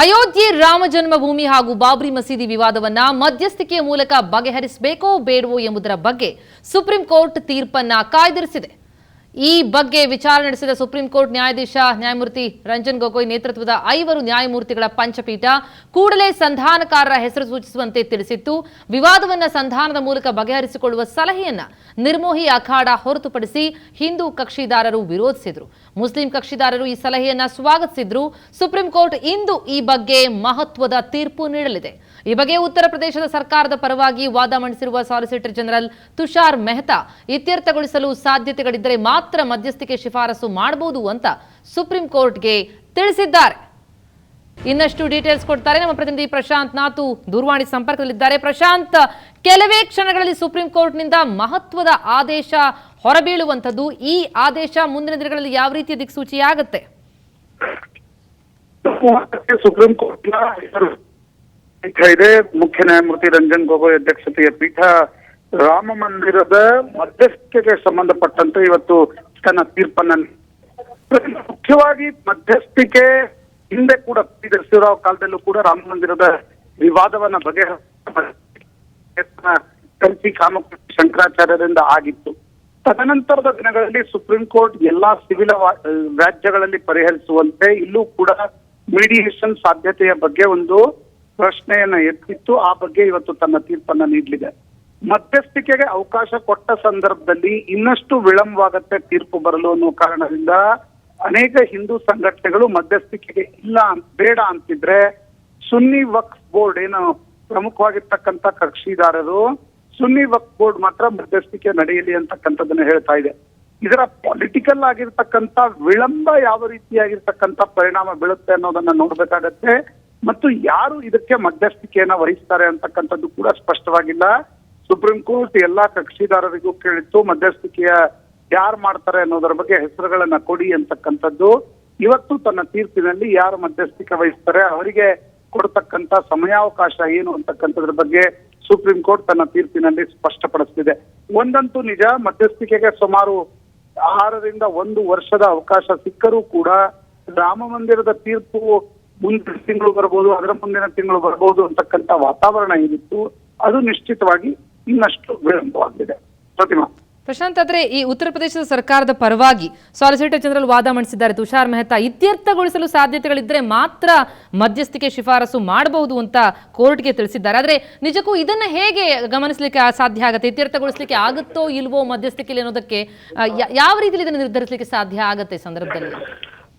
ಅಯೋಧ್ಯೆ ರಾಮ ಜನ್ಮಭೂಮಿ ಹಾಗೂ ಬಾಬ್ರಿ ಮಸೀದಿ ವಿವಾದವನ್ನ ಮಧ್ಯಸ್ಥಿಕೆಯ ಮೂಲಕ ಬಗೆಹರಿಸಬೇಕೋ ಬೇಡವೋ ಎಂಬುದರ ಬಗ್ಗೆ ಸುಪ್ರೀಂ ಕೋರ್ಟ್ ತೀರ್ಪನ್ನ ಕಾಯ್ದಿರಿಸಿದೆ. ಈ ಬಗ್ಗೆ ವಿಚಾರಣೆ ನಡೆಸಿದ ಸುಪ್ರೀಂ ಕೋರ್ಟ್ ನ್ಯಾಯಮೂರ್ತಿ ರಂಜನ್ ಗೊಗೊಯ್ ನೇತೃತ್ವದ 5 ನ್ಯಾಯಮೂರ್ತಿಗಳ ಪಂಚಪೀಠ ಕೂಡಲೇ ಸಂಧಾನಕಾರರ ಹೆಸರು ಸೂಚಿಸುವಂತೆ ತಿಳಿಸಿತ್ತು. ವಿವಾದವನ್ನ ಸಂಧಾನದ ಮೂಲಕ ಬಗೆಹರಿಸಿಕೊಳ್ಳುವ ಸಲಹೆಯನ್ನ ನಿರ್ಮೋಹಿ ಅಖಾಡ ಹೊರತುಪಡಿಸಿ ಹಿಂದೂ ಕಕ್ಷಿದಾರರು ವಿರೋಧಿಸಿದ್ರು. ಮುಸ್ಲಿಂ ಕಕ್ಷಿದಾರರು ಈ ಸಲಹೆಯನ್ನ ಸ್ವಾಗತಿಸಿದ್ರು. ಸುಪ್ರೀಂ ಕೋರ್ಟ್ ಇಂದು ಈ ಬಗ್ಗೆ ಮಹತ್ವದ ತೀರ್ಪು ನೀಡಲಿದೆ. ಈ ಬಗ್ಗೆ ಉತ್ತರ ಪ್ರದೇಶದ ಸರ್ಕಾರದ ಪರವಾಗಿ ವಾದ ಮಂಡಿಸಿರುವ ಸಾಲಿಸಿಟರ್ ಜನರಲ್ ತುಷಾರ್ ಮೆಹ್ತಾ ಇತ್ಯರ್ಥಗೊಳಿಸಲು ಸಾಧ್ಯತೆಗಳಿದ್ದರೆ ಮಾತ್ರ ಮಧ್ಯಸ್ಥಿಕೆ ಶಿಫಾರಸು ಮಾಡಬಹುದು ಅಂತ ಸುಪ್ರೀಂ ಕೋರ್ಟ್ಗೆ ತಿಳಿಸಿದ್ದಾರೆ. ಇನ್ನಷ್ಟು ಡೀಟೇಲ್ಸ್ ಕೊಡ್ತಾರೆ ನಮ್ಮ ಪ್ರತಿನಿಧಿ ಪ್ರಶಾಂತ್ ನಾತು ದೂರವಾಣಿ ಸಂಪರ್ಕದಲ್ಲಿದ್ದಾರೆ. ಪ್ರಶಾಂತ್, ಕೆಲವೇ ಕ್ಷಣಗಳಲ್ಲಿ ಸುಪ್ರೀಂ ಕೋರ್ಟ್ನಿಂದ ಮಹತ್ವದ ಆದೇಶ ಹೊರಬೀಳುವಂಥದ್ದು. ಈ ಆದೇಶ ಮುಂದಿನ ದಿನಗಳಲ್ಲಿ ಯಾವ ರೀತಿಯ ದಿಕ್ಸೂಚಿಯಾಗುತ್ತೆ? ಸುಪ್ರೀಂ ಕೋರ್ಟ್ನ ಇದೆ ಮುಖ್ಯ ನ್ಯಾಯಮೂರ್ತಿ ರಂಜನ್ ಗೊಗೊಯ್ ಅಧ್ಯಕ್ಷತೆಯ ಪೀಠ ರಾಮ ಮಂದಿರದ ಮಧ್ಯಸ್ಥಿಕೆಗೆ ಸಂಬಂಧಪಟ್ಟಂತೆ ಇವತ್ತು ತನ್ನ ತೀರ್ಪನ್ನ ಮುಖ್ಯವಾಗಿ ಮಧ್ಯಸ್ಥಿಕೆ ಹಿಂದೆ ಕೂಡ ಸಿದ್ದರಾವ್ ಕಾಲದಲ್ಲೂ ಕೂಡ ರಾಮ ಮಂದಿರದ ವಿವಾದವನ್ನ ಕಲ್ಸಿ ಕಾಮಕೋಟಿ ಶಂಕರಾಚಾರ್ಯರಿಂದ ಆಗಿತ್ತು. ತದನಂತರದ ದಿನಗಳಲ್ಲಿ ಸುಪ್ರೀಂ ಕೋರ್ಟ್ ಎಲ್ಲಾ ಸಿವಿಲ್ ರಾಜ್ಯಗಳಲ್ಲಿ ಪರಿಹರಿಸುವಂತೆ ಇಲ್ಲೂ ಕೂಡ ಮೀಡಿಯೇಷನ್ ಸಾಧ್ಯತೆಯ ಬಗ್ಗೆ ಒಂದು ಪ್ರಶ್ನೆಯನ್ನ ಎತ್ತಿತ್ತು. ಆ ಬಗ್ಗೆ ಇವತ್ತು ತನ್ನ ತೀರ್ಪನ್ನ ನೀಡಲಿದೆ. ಮಧ್ಯಸ್ಥಿಕೆಗೆ ಅವಕಾಶ ಕೊಟ್ಟ ಸಂದರ್ಭದಲ್ಲಿ ಇನ್ನಷ್ಟು ವಿಳಂಬವಾಗತ್ತೆ ತೀರ್ಪು ಬರಲು ಅನ್ನೋ ಕಾರಣದಿಂದ ಅನೇಕ ಹಿಂದೂ ಸಂಘಟನೆಗಳು ಮಧ್ಯಸ್ಥಿಕೆಗೆ ಬೇಡ ಅಂತಿದ್ರೆ ಸುನ್ನಿ ವಕ್ಫ್ ಬೋರ್ಡ್ ಏನು ಪ್ರಮುಖವಾಗಿರ್ತಕ್ಕಂಥ ಕಕ್ಷಿದಾರರು ಸುನ್ನಿ ವಕ್ಫ್ ಬೋರ್ಡ್ ಮಾತ್ರ ಮಧ್ಯಸ್ಥಿಕೆ ನಡೆಯಲಿ ಅಂತಕ್ಕಂಥದ್ದನ್ನ ಹೇಳ್ತಾ ಇದೆ. ಇದರ ಪೊಲಿಟಿಕಲ್ ಆಗಿರ್ತಕ್ಕಂಥ ವಿಳಂಬ ಯಾವ ರೀತಿಯಾಗಿರ್ತಕ್ಕಂಥ ಪರಿಣಾಮ ಬೀಳುತ್ತೆ ಅನ್ನೋದನ್ನ ನೋಡ್ಬೇಕಾಗತ್ತೆ. ಮತ್ತು ಯಾರು ಇದಕ್ಕೆ ಮಧ್ಯಸ್ಥಿಕೆಯನ್ನ ವಹಿಸ್ತಾರೆ ಅಂತಕ್ಕಂಥದ್ದು ಕೂಡ ಸ್ಪಷ್ಟವಾಗಿಲ್ಲ. ಸುಪ್ರೀಂ ಕೋರ್ಟ್ ಎಲ್ಲಾ ಕಕ್ಷಿದಾರರಿಗೂ ಕೇಳಿತ್ತು ಮಧ್ಯಸ್ಥಿಕೆಯ ಯಾರು ಮಾಡ್ತಾರೆ ಅನ್ನೋದರ ಬಗ್ಗೆ ಹೆಸರುಗಳನ್ನ ಕೊಡಿ ಅಂತಕ್ಕಂಥದ್ದು. ಇವತ್ತು ತನ್ನ ತೀರ್ಪಿನಲ್ಲಿ ಯಾರು ಮಧ್ಯಸ್ಥಿಕೆ ವಹಿಸ್ತಾರೆ ಅವರಿಗೆ ಕೊಡ್ತಕ್ಕಂಥ ಸಮಯಾವಕಾಶ ಏನು ಅಂತಕ್ಕಂಥದ್ರ ಬಗ್ಗೆ ಸುಪ್ರೀಂ ಕೋರ್ಟ್ ತನ್ನ ತೀರ್ಪಿನಲ್ಲಿ ಸ್ಪಷ್ಟಪಡಿಸ್ತಿದೆ. ಒಂದಂತೂ ನಿಜ, ಮಧ್ಯಸ್ಥಿಕೆಗೆ ಸುಮಾರು 6 ರಿಂದ 1 ವರ್ಷದ ಅವಕಾಶ ಸಿಕ್ಕರೂ ಕೂಡ ರಾಮ ಮಂದಿರದ ತೀರ್ಪು ಮುಂದಿನ ತಿಂಗಳು ಬರ್ಬೋದು, ಅದರ ಮುಂದಿನ ತಿಂಗಳು ಬರ್ಬೋದು ಅಂತಕ್ಕಂಥ ವಾತಾವರಣ ಏನಿತ್ತು ಅದು ನಿಶ್ಚಿತವಾಗಿ ಇನ್ನಷ್ಟು ವಿಳಂಬವಾಗಿದೆ. ಪ್ರತಿಮಾ. ಪ್ರಶಾಂತ್, ಆದ್ರೆ ಈ ಉತ್ತರ ಪ್ರದೇಶದ ಸರ್ಕಾರದ ಪರವಾಗಿ ಸಾಲಿಸಿಟರ್ ಜನರಲ್ ವಾದ ಮಂಡಿಸಿದ್ದಾರೆ ತುಷಾರ್ ಮೆಹ್ತಾ. ಇತ್ಯರ್ಥಗೊಳಿಸಲು ಸಾಧ್ಯತೆಗಳಿದ್ರೆ ಮಾತ್ರ ಮಧ್ಯಸ್ಥಿಕೆ ಶಿಫಾರಸು ಮಾಡಬಹುದು ಅಂತ ಕೋರ್ಟ್ಗೆ ತಿಳಿಸಿದ್ದಾರೆ. ಆದ್ರೆ ನಿಜಕ್ಕೂ ಇದನ್ನ ಹೇಗೆ ಗಮನಿಸಲಿಕ್ಕೆ ಸಾಧ್ಯ ಆಗುತ್ತೆ? ಇತ್ಯರ್ಥಗೊಳಿಸಲಿಕ್ಕೆ ಆಗುತ್ತೋ ಇಲ್ವೋ ಮಧ್ಯಸ್ಥಿಕೆಯಲ್ಲಿ ಅನ್ನೋದಕ್ಕೆ ಯಾವ ರೀತಿಯಲ್ಲಿ ಇದನ್ನು ನಿರ್ಧರಿಸಲಿಕ್ಕೆ ಸಾಧ್ಯ ಆಗತ್ತೆ ಸಂದರ್ಭದಲ್ಲಿ?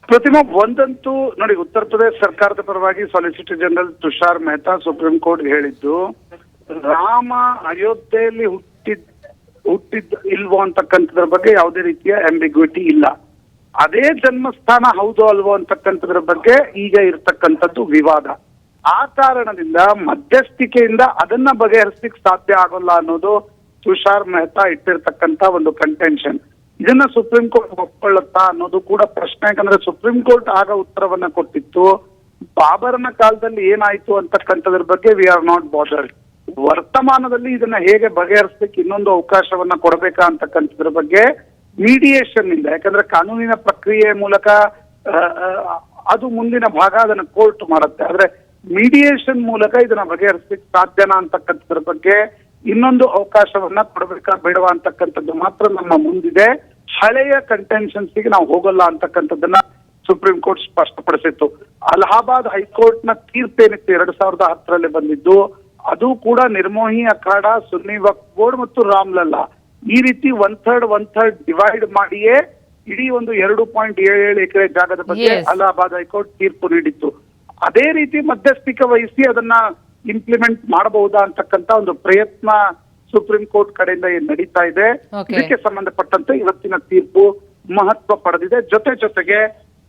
ಪ್ರತಿಮಾ, ಒಂದಂತೂ ನೋಡಿ, ಉತ್ತರ ಪ್ರದೇಶ ಸರ್ಕಾರದ ಪರವಾಗಿ solicitor general Tushar Mehta supreme court ಹೇಳಿದ್ದು ರಾಮ ಅಯೋಧ್ಯೆಯಲ್ಲಿ ಹುಟ್ಟಿದ್ ಇಲ್ವೋ ಅಂತಕ್ಕಂಥದ್ರ ಬಗ್ಗೆ ಯಾವುದೇ ರೀತಿಯ ಆಂಬಿಗ್ವಿಟಿ ಇಲ್ಲ. ಅದೇ ಜನ್ಮಸ್ಥಾನ ಹೌದೋ ಅಲ್ವೋ ಅಂತಕ್ಕಂಥದ್ರ ಬಗ್ಗೆ ಈಗ ಇರ್ತಕ್ಕಂಥದ್ದು ವಿವಾದ. ಆ ಕಾರಣದಿಂದ ಮಧ್ಯಸ್ಥಿಕೆಯಿಂದ ಅದನ್ನ ಬಗೆಹರಿಸಲಿಕ್ಕೆ ಸಾಧ್ಯ ಆಗೋಲ್ಲ ಅನ್ನೋದು ತುಷಾರ್ ಮೆಹ್ತಾ ಇಟ್ಟಿರ್ತಕ್ಕಂಥ ಒಂದು ಕಂಟೆನ್ಷನ್. ಇದನ್ನ ಸುಪ್ರೀಂ ಕೋರ್ಟ್ ಒಪ್ಕೊಳ್ಳುತ್ತಾ ಅನ್ನೋದು ಕೂಡ ಪ್ರಶ್ನೆ. ಯಾಕಂದ್ರೆ ಸುಪ್ರೀಂ ಕೋರ್ಟ್ ಆಗ ಉತ್ತರವನ್ನ ಕೊಟ್ಟಿತ್ತು, ಬಾಬರನ ಕಾಲದಲ್ಲಿ ಏನಾಯ್ತು ಅಂತಕ್ಕಂಥದ್ರ ಬಗ್ಗೆ ವಿ ಆರ್ ನಾಟ್ ಬಾದರ್ಡ್. ವರ್ತಮಾನದಲ್ಲಿ ಇದನ್ನ ಹೇಗೆ ಬಗೆಹರಿಸಲಿಕ್ಕೆ ಇನ್ನೊಂದು ಅವಕಾಶವನ್ನ ಕೊಡಬೇಕಾ ಅಂತಕ್ಕಂಥದ್ರ ಬಗ್ಗೆ ಮೀಡಿಯೇಷನ್ ಇಂದ, ಯಾಕಂದ್ರೆ ಕಾನೂನಿನ ಪ್ರಕ್ರಿಯೆ ಮೂಲಕ ಅದು ಮುಂದಿನ ಭಾಗ ಅದನ್ನ ಕೋರ್ಟ್ ಮಾಡುತ್ತೆ. ಆದ್ರೆ ಮೀಡಿಯೇಷನ್ ಮೂಲಕ ಇದನ್ನ ಬಗೆಹರಿಸಲಿಕ್ಕೆ ಸಾಧ್ಯನಾ ಅಂತಕ್ಕಂಥದ್ರ ಬಗ್ಗೆ ಇನ್ನೊಂದು ಅವಕಾಶವನ್ನ ಕೊಡಬೇಕಾ ಬೇಡವಾ ಅಂತಕ್ಕಂಥದ್ದು ಮಾತ್ರ ನಮ್ಮ ಮುಂದಿದೆ. ಹಳೆಯ ಕಂಟೆನ್ಷನ್ಸ್ಗೆ ನಾವು ಹೋಗಲ್ಲ ಅಂತಕ್ಕಂಥದ್ದನ್ನ ಸುಪ್ರೀಂ ಕೋರ್ಟ್ ಸ್ಪಷ್ಟಪಡಿಸಿತ್ತು. ಅಲಹಾಬಾದ್ ಹೈಕೋರ್ಟ್ ನ ತೀರ್ಪೇನಿತ್ತು 2010ರಲ್ಲಿ ಬಂದಿದ್ದು, ಅದು ಕೂಡ ನಿರ್ಮೋಹಿ ಅಖಾಡ, ಸುನ್ನಿ ವಕ್ಫ್ ಬೋರ್ಡ್ ಮತ್ತು ರಾಮ್ಲಲ್ಲಾ ಈ ರೀತಿ 1/3 ಡಿವೈಡ್ ಮಾಡಿಯೇ ಇಡೀ ಒಂದು 2.77 ಎಕರೆ ಜಾಗದ ಬಗ್ಗೆ ಅಲಹಾಬಾದ್ ಹೈಕೋರ್ಟ್ ತೀರ್ಪು ನೀಡಿತ್ತು. ಅದೇ ರೀತಿ ಮಧ್ಯಸ್ಥಿಕೆ ವಹಿಸಿ ಅದನ್ನ ಇಂಪ್ಲಿಮೆಂಟ್ ಮಾಡಬಹುದಾ ಅಂತಕ್ಕಂಥ ಒಂದು ಪ್ರಯತ್ನ ಸುಪ್ರೀಂ ಕೋರ್ಟ್ ಕಡೆಯಿಂದ ಏನ್ ನಡೀತಾ ಇದೆ. ಇದಕ್ಕೆ ಸಂಬಂಧಪಟ್ಟಂತೆ ಇವತ್ತಿನ ತೀರ್ಪು ಮಹತ್ವ ಪಡೆದಿದೆ. ಜೊತೆಗೆ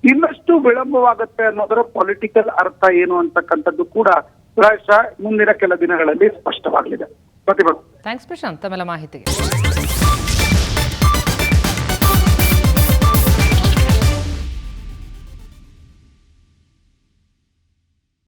ಇನ್ನಷ್ಟು ವಿಳಂಬವಾಗುತ್ತೆ ಅನ್ನೋದರ ಪೊಲಿಟಿಕಲ್ ಅರ್ಥ ಏನು ಅಂತಕ್ಕಂಥದ್ದು ಕೂಡ ಪ್ರಾಯಶಃ ಮುಂದಿನ ಕೆಲ ದಿನಗಳಲ್ಲಿ ಸ್ಪಷ್ಟವಾಗಲಿದೆ. ಪ್ರತಿಭಾ. ಥ್ಯಾಂಕ್ಸ್ ಪ್ರಶಾಂತ್ ತಮ್ಮೆಲ್ಲ ಮಾಹಿತಿಗೆ.